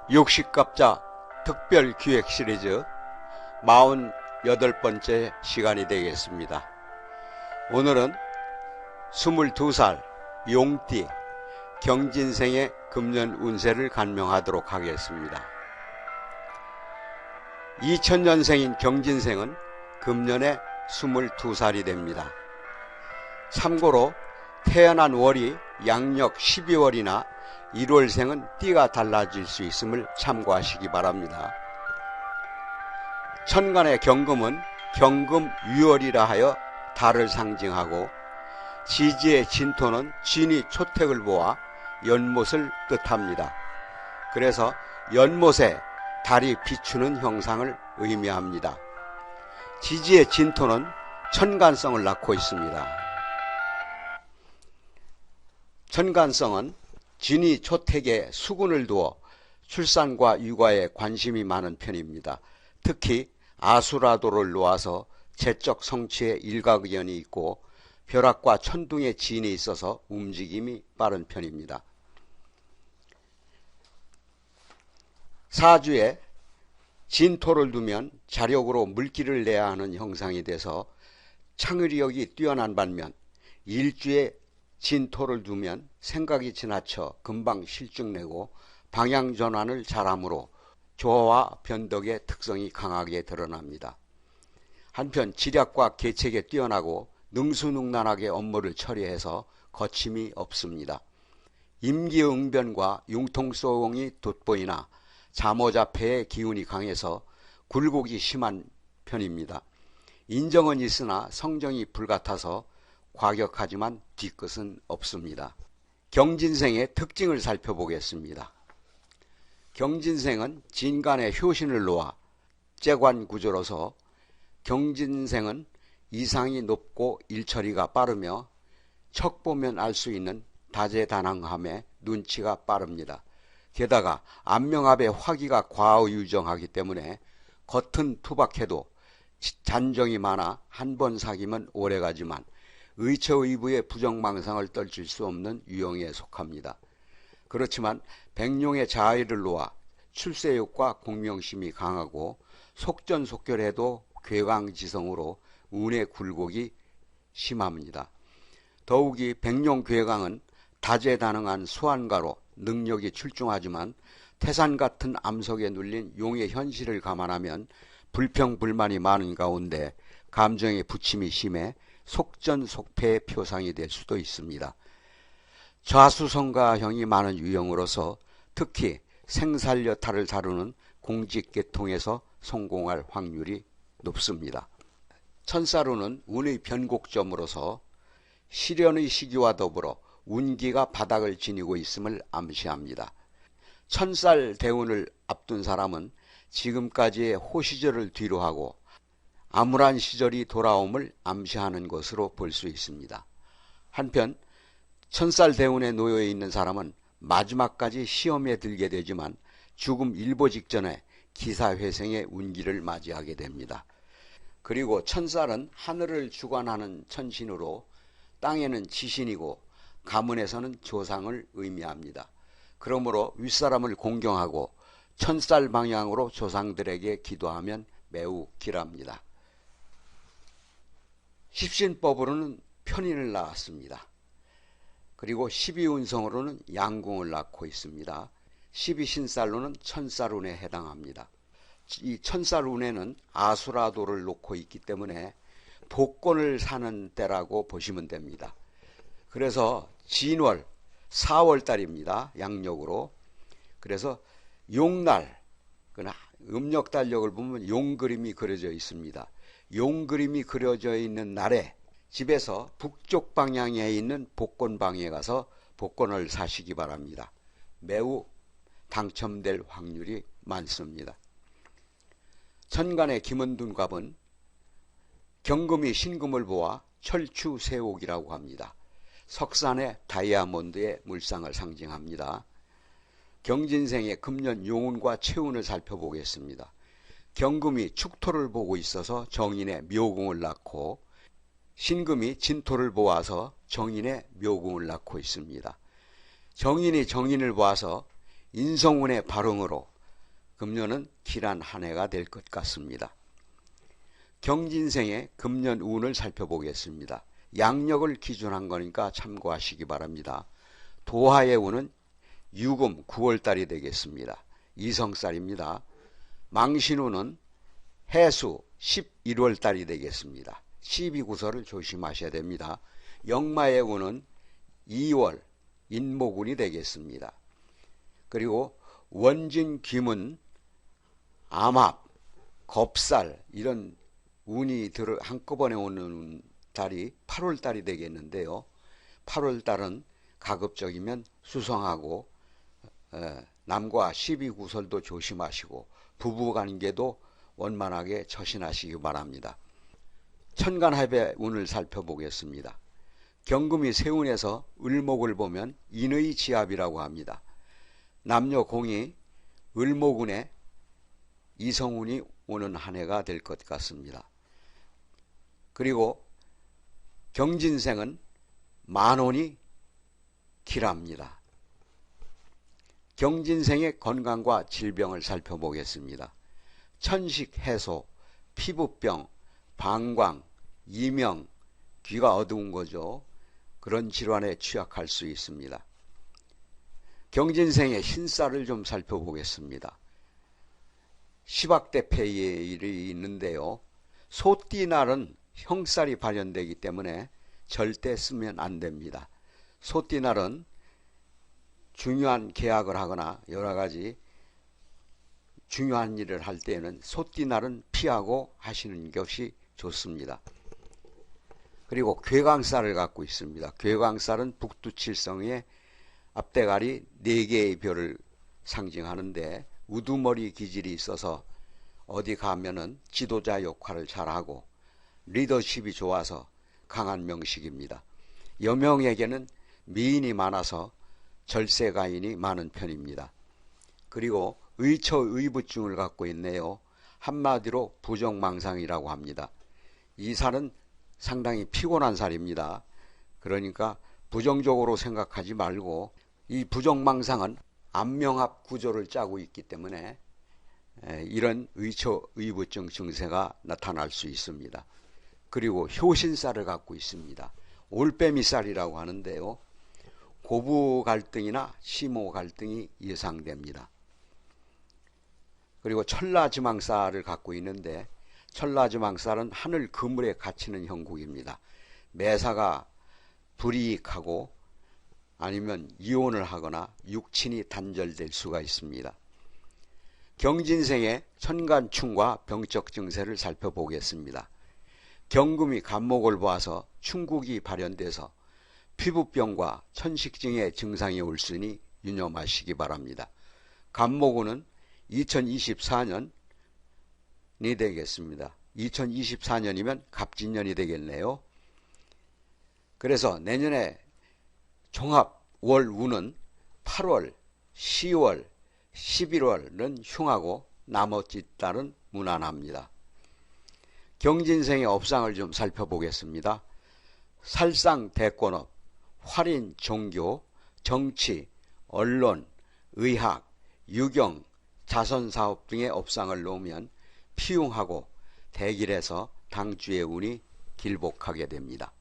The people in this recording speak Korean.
육식갑자 특별기획 시리즈 48번째 시간이 되겠습니다. 오늘은 22살 용띠 경진생의 금년 운세를 간명하도록 하겠습니다. 2000년생인 경진생은 금년에 22살이 됩니다. 참고로 태어난 월이 양력 12월이나 1월생은 띠가 달라질 수 있음을 참고하시기 바랍니다. 천간의 경금은 경금유월이라 하여 달을 상징하고, 지지의 진토는 진이 초택을 보아 연못을 뜻합니다. 그래서 연못에 달이 비추는 형상을 의미합니다. 지지의 진토는 천간성을 낳고 있습니다. 천간성은 진이 초택에 수군을 두어 출산과 육아에 관심이 많은 편입니다. 특히 아수라도를 놓아서 재적 성취에 일가견이 있고 벼락과 천둥의 진이 있어서 움직임이 빠른 편입니다. 사주에 진토를 두면 자력으로 물기를 내야 하는 형상이 돼서 창의력이 뛰어난 반면, 일주에 진토를 두면 생각이 지나쳐 금방 실증내고 방향전환을 잘하므로 조화 변덕의 특성이 강하게 드러납니다. 한편 지략과 계책에 뛰어나고 능수능란하게 업무를 처리해서 거침이 없습니다. 임기응변과 융통성이 돋보이나 자모자폐의 기운이 강해서 굴곡이 심한 편입니다. 인정은 있으나 성정이 불같아서 과격하지만 뒤끝은 없습니다. 경진생의 특징을 살펴보겠습니다. 경진생은 진간의 효신을 놓아 재관 구조로서 경진생은 이상이 높고 일처리가 빠르며 척 보면 알 수 있는 다재다능함에 눈치가 빠릅니다. 게다가 안명합의 화기가 과유정하기 때문에 겉은 투박해도 잔정이 많아 한 번 사귀면 오래가지만 의처의부의 부정망상을 떨칠 수 없는 유형에 속합니다. 그렇지만 백룡의 자의를 놓아 출세욕과 공명심이 강하고 속전속결해도 괴강지성으로 운의 굴곡이 심합니다. 더욱이 백룡괴강은 다재다능한 수완가로 능력이 출중하지만 태산 같은 암석에 눌린 용의 현실을 감안하면 불평불만이 많은 가운데 감정의 부침이 심해 속전속패의 표상이 될 수도 있습니다. 좌수성가형이 많은 유형으로서 특히 생살여타를 다루는 공직계통에서 성공할 확률이 높습니다. 천사루는 운의 변곡점으로서 실연의 시기와 더불어 운기가 바닥을 지니고 있음을 암시합니다. 천살 대운을 앞둔 사람은 지금까지의 호시절을 뒤로하고 암울한 시절이 돌아옴을 암시하는 것으로 볼 수 있습니다. 한편 천살 대운에 놓여 있는 사람은 마지막까지 시험에 들게 되지만 죽음 일보 직전에 기사회생의 운기를 맞이하게 됩니다. 그리고 천살은 하늘을 주관하는 천신으로 땅에는 지신이고 가문에서는 조상을 의미합니다. 그러므로 윗사람을 공경하고 천살 방향으로 조상들에게 기도하면 매우 길합니다. 십신법으로는 편인을 낳았습니다. 그리고 12운성으로는 양궁을 낳고 있습니다. 12신살로는 천살운에 해당합니다. 이 천살운에는 아수라도를 놓고 있기 때문에 복권을 사는 때라고 보시면 됩니다. 그래서 진월 4월달입니다. 양력으로. 그래서 용날, 음력달력을 보면 용 그림이 그려져 있습니다. 용 그림이 그려져 있는 날에 집에서 북쪽 방향에 있는 복권방에 가서 복권을 사시기 바랍니다. 매우 당첨될 확률이 많습니다. 천간의 김은둔갑은 경금이 신금을 보아 철추세옥이라고 합니다. 석산의 다이아몬드의 물상을 상징합니다. 경진생의 금년 용운과 채운을 살펴보겠습니다. 경금이 축토를 보고 있어서 정인의 묘궁을 낳고, 신금이 진토를 보아서 정인의 묘궁을 낳고 있습니다. 정인이 정인을 보아서 인성운의 발흥으로 금년은 길한 한 해가 될 것 같습니다. 경진생의 금년 운을 살펴보겠습니다. 양력을 기준한 거니까 참고하시기 바랍니다. 도화의 운은 유금 9월달이 되겠습니다. 이성살입니다. 망신운은 해수 11월달이 되겠습니다. 시비구설을 조심하셔야 됩니다. 역마의 운은 2월 인목운이 되겠습니다. 그리고 원진 귀문, 암합, 겁살 이런 운이 한꺼번에 오는 달이 8월달이 되겠는데요. 8월달은 가급적이면 수성하고 남과 시비구설도 조심하시고 부부관계도 원만하게 처신하시기 바랍니다. 천간합의 운을 살펴보겠습니다. 경금이 세운에서 을목을 보면 인의 지합이라고 합니다. 남녀 공이 을목운에 이성운이 오는 한 해가 될 것 같습니다. 그리고 경진생은 만운이 길합니다. 경진생의 건강과 질병을 살펴보겠습니다. 천식 해소, 피부병, 방광, 이명, 귀가 어두운 거죠. 그런 질환에 취약할 수 있습니다. 경진생의 신살을 좀 살펴보겠습니다. 시박대패일이 있는데요. 소띠날은 형살이 발현되기 때문에 절대 쓰면 안 됩니다. 소띠날은 중요한 계약을 하거나 여러가지 중요한 일을 할 때에는 소띠날은 피하고 하시는 것이 좋습니다. 그리고 괴강살을 갖고 있습니다. 괴강살은 북두칠성의 앞대가리 4개의 별을 상징하는데 우두머리 기질이 있어서 어디 가면은 지도자 역할을 잘하고 리더십이 좋아서 강한 명식입니다. 여명에게는 미인이 많아서 절세가인이 많은 편입니다. 그리고 의처의부증을 갖고 있네요. 한마디로 부정망상이라고 합니다. 이 살은 상당히 피곤한 살입니다. 그러니까 부정적으로 생각하지 말고 이 부정망상은 안명합 구조를 짜고 있기 때문에 이런 의처의부증 증세가 나타날 수 있습니다. 그리고 효신살을 갖고 있습니다. 올빼미살이라고 하는데요. 고부 갈등이나 시모 갈등이 예상됩니다. 그리고 천라지망살을 갖고 있는데 천라지망살은 하늘 그물에 갇히는 형국입니다. 매사가 불이익하고 아니면 이혼을 하거나 육친이 단절될 수가 있습니다. 경진생의 천간충과 병적 증세를 살펴보겠습니다. 경금이 간목을 보아서 충국이 발현돼서 피부병과 천식증의 증상이 올 수니 유념하시기 바랍니다. 간목운은 2024년이 되겠습니다. 2024년이면 갑진년이 되겠네요. 그래서 내년에 종합월 운은 8월, 10월, 11월은 흉하고 나머지 달은 무난합니다. 경진생의 업상을 좀 살펴보겠습니다. 살상 대권업, 활인 종교, 정치, 언론, 의학, 유경, 자선사업 등의 업상을 놓으면 피흉하고 대길에서 당주의 운이 길복하게 됩니다.